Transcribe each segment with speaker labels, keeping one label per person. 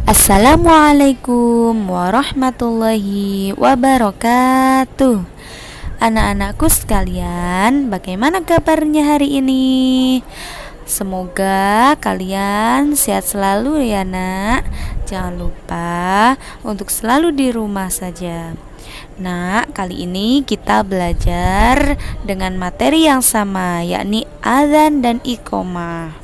Speaker 1: Assalamualaikum warahmatullahi wabarakatuh. Anak-anakku sekalian, bagaimana kabarnya hari ini? Semoga kalian sehat selalu ya nak. Jangan lupa untuk selalu di rumah saja. Nah, kali ini kita belajar dengan materi yang sama, yakni adzan dan iqomah.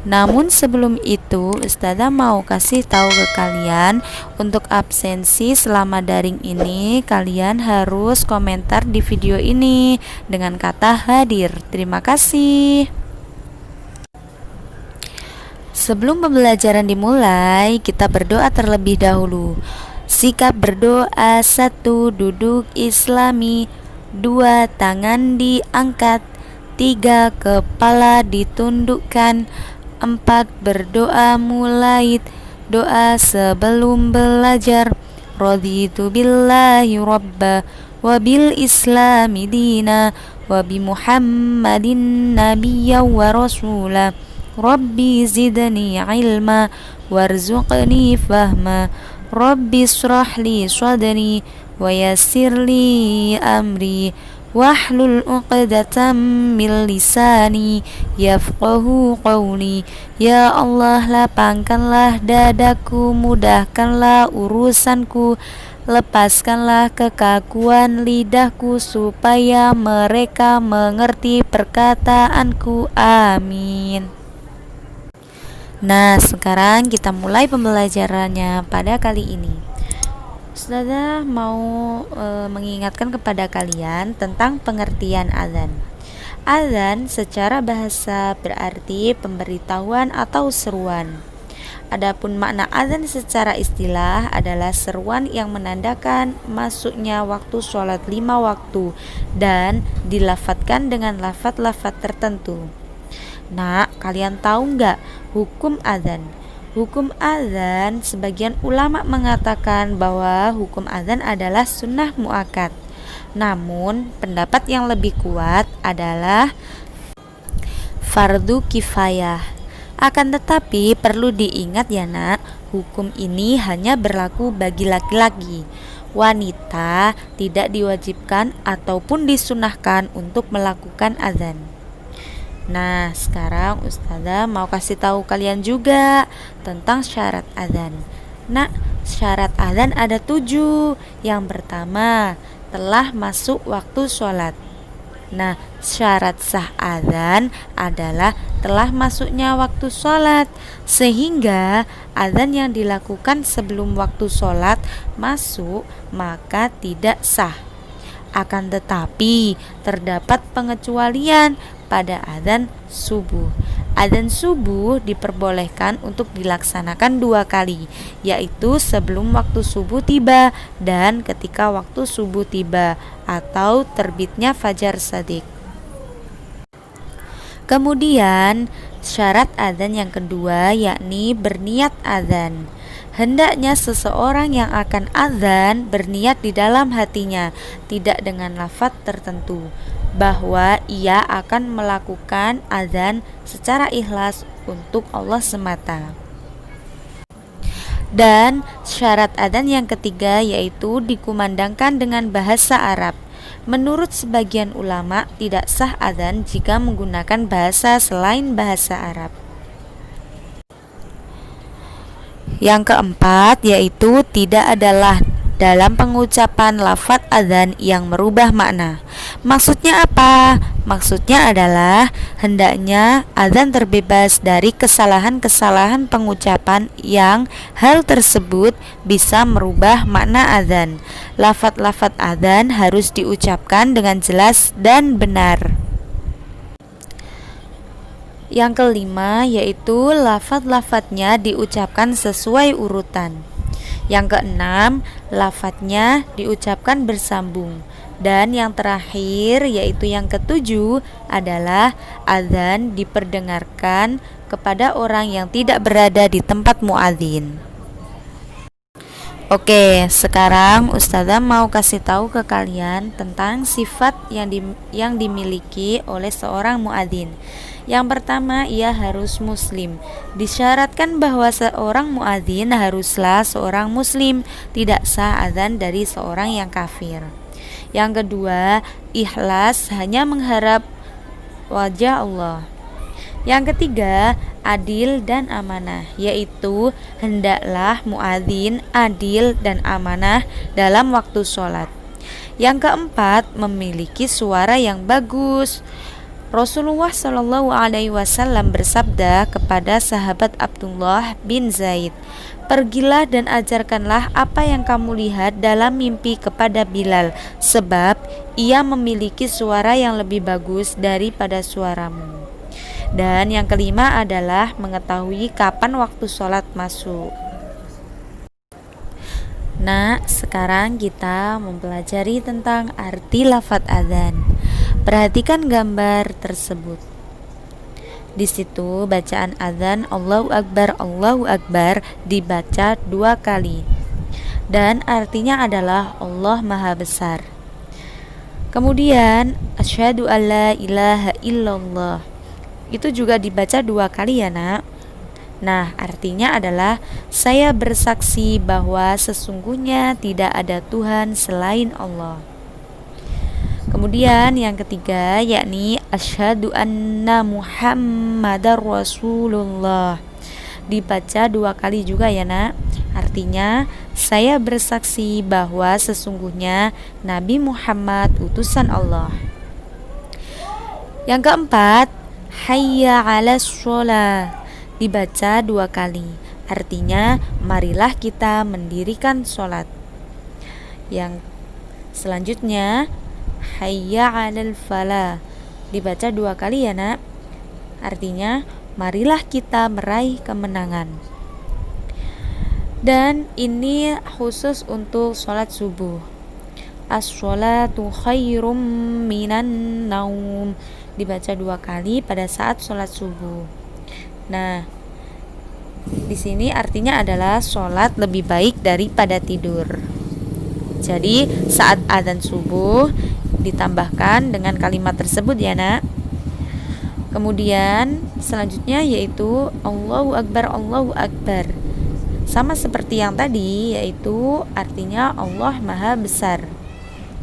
Speaker 1: Namun sebelum itu, Ustazah mau kasih tahu ke kalian, untuk absensi selama daring ini, kalian harus komentar di video ini dengan kata hadir. Terima kasih. Sebelum pembelajaran dimulai, kita berdoa terlebih dahulu. Sikap berdoa: 1. Duduk islami, 2. Tangan diangkat, 3. Kepala ditundukkan, 4. Berdoa mulai doa sebelum belajar. Raditu billahi rabba wa bil islami dina wa bi muhammadin nabiyya wa rasula. Rabbi zidni ilma warzuqni fahma. Rabbi israh li sadri wa yassir li amri wahlul 'uqdatam min lisani yafqahu qawli. Ya Allah, lapangkanlah dadaku, mudahkanlah urusanku, lepaskanlah kekakuan lidahku supaya mereka mengerti perkataanku. Amin. Nah, sekarang kita mulai pembelajarannya pada kali ini. Ustazah mau mengingatkan kepada kalian tentang pengertian azan. Azan secara bahasa berarti pemberitahuan atau seruan. Adapun makna azan secara istilah adalah seruan yang menandakan masuknya waktu sholat 5 waktu dan dilafadzkan dengan lafadz-lafadz tertentu. Nah, kalian tahu nggak hukum azan? Hukum azan, sebagian ulama mengatakan bahwa hukum azan adalah sunnah muakkad. Namun, pendapat yang lebih kuat adalah fardu kifayah. Akan tetapi perlu diingat ya nak, hukum ini hanya berlaku bagi laki-laki. Wanita tidak diwajibkan ataupun disunahkan untuk melakukan azan. Nah, sekarang Ustazah mau kasih tahu kalian juga tentang syarat azan. Nah, syarat azan ada 7. Yang pertama, telah masuk waktu sholat. Nah, syarat sah azan adalah telah masuknya waktu sholat, sehingga azan yang dilakukan sebelum waktu sholat masuk maka tidak sah. Akan tetapi terdapat pengecualian pada azan subuh. Azan subuh diperbolehkan untuk dilaksanakan 2 kali, yaitu sebelum waktu subuh tiba dan ketika waktu subuh tiba atau terbitnya fajar shadiq. Kemudian syarat azan yang kedua yakni berniat azan. Hendaknya seseorang yang akan azan berniat di dalam hatinya, tidak dengan lafadz tertentu, bahwa ia akan melakukan azan secara ikhlas untuk Allah semata. Dan syarat azan yang ketiga yaitu dikumandangkan dengan bahasa Arab. Menurut sebagian ulama, tidak sah azan jika menggunakan bahasa selain bahasa Arab. Yang keempat yaitu tidak adalah dalam pengucapan lafadz azan yang merubah makna. Maksudnya apa? Maksudnya adalah hendaknya azan terbebas dari kesalahan-kesalahan pengucapan yang hal tersebut bisa merubah makna azan. Lafadz-lafadz azan harus diucapkan dengan jelas dan benar. Yang kelima yaitu lafadz-lafadznya diucapkan sesuai urutan. Yang keenam, lafadznya diucapkan bersambung. Dan yang terakhir yaitu yang ketujuh adalah azan diperdengarkan kepada orang yang tidak berada di tempat muadzin. Oke, sekarang Ustazah mau kasih tahu ke kalian tentang sifat yang dimiliki oleh seorang muadzin. Yang pertama, ia harus muslim. Disyaratkan bahwa seorang muadzin haruslah seorang muslim, tidak sah adzan dari seorang yang kafir. Yang kedua, ikhlas, hanya mengharap wajah Allah. Yang ketiga, adil dan amanah, yaitu hendaklah muadzin adil dan amanah dalam waktu sholat. Yang keempat, memiliki suara yang bagus. Rasulullah Shallallahu Alaihi Wasallam bersabda kepada sahabat Abdullah bin Zaid, "Pergilah dan ajarkanlah apa yang kamu lihat dalam mimpi kepada Bilal, sebab ia memiliki suara yang lebih bagus daripada suaramu." Dan yang kelima adalah mengetahui kapan waktu sholat masuk. Nah, sekarang kita mempelajari tentang arti lafadz adzan. Perhatikan gambar tersebut. Di situ bacaan adzan Allahu Akbar dibaca 2 kali. Dan artinya adalah Allah Maha Besar. Kemudian asyhadu alla ilaha illallah. Itu juga dibaca 2 kali ya, Nak. Nah, artinya adalah saya bersaksi bahwa sesungguhnya tidak ada Tuhan selain Allah. Kemudian yang ketiga yakni asyhadu anna Muhammadar Rasulullah. Dibaca 2 kali juga ya, Nak. Artinya saya bersaksi bahwa sesungguhnya Nabi Muhammad utusan Allah. Yang keempat, hayya 'alas shalah. Dibaca 2 kali. Artinya marilah kita mendirikan sholat. Yang selanjutnya hayya 'alal falah. Dibaca 2 kali ya, Nak. Artinya marilah kita meraih kemenangan. Dan ini khusus untuk sholat subuh. As-sholatu khairum minan naum. Dibaca 2 kali pada saat sholat subuh. Nah, di sini artinya adalah sholat lebih baik daripada tidur. Jadi saat adzan subuh ditambahkan dengan kalimat tersebut ya, Nak. Kemudian selanjutnya yaitu Allahu Akbar. Sama seperti yang tadi, yaitu artinya Allah Maha Besar.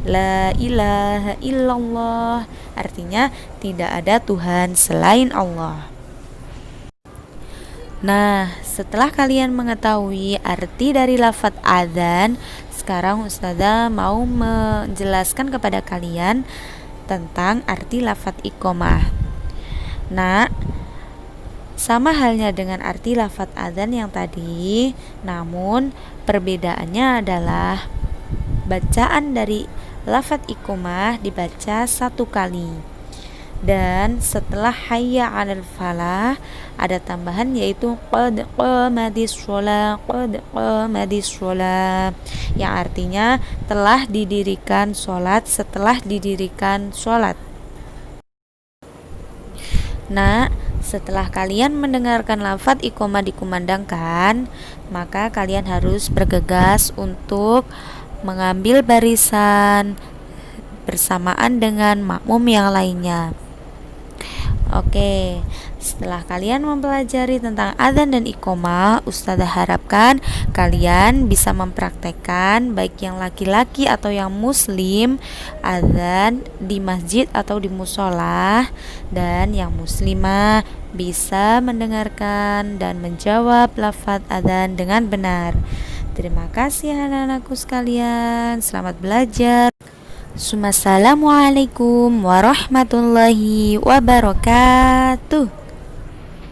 Speaker 1: La ilaha illallah, artinya tidak ada Tuhan selain Allah. Nah, setelah kalian mengetahui arti dari lafadz adzan, sekarang Ustazah mau menjelaskan kepada kalian tentang arti lafadz iqamah. Nah, sama halnya dengan arti lafadz adzan yang tadi, namun perbedaannya adalah bacaan dari lafadz iqamah dibaca 1 kali. Dan setelah hayya 'alal falah ada tambahan yaitu qad qamatis shalah, yang artinya telah didirikan sholat, setelah didirikan sholat. Nah, setelah kalian mendengarkan lafadz iqamah dikumandangkan, maka kalian harus bergegas untuk mengambil barisan bersamaan dengan makmum yang lainnya. Oke, setelah kalian mempelajari tentang adzan dan iqamah, Ustazah harapkan kalian bisa mempraktekkan baik yang laki-laki atau yang muslim adzan di masjid atau di musola, dan yang muslimah bisa mendengarkan dan menjawab lafadz adzan dengan benar. Terima kasih anak-anakku sekalian, selamat belajar. Assalamualaikum warahmatullahi wabarakatuh.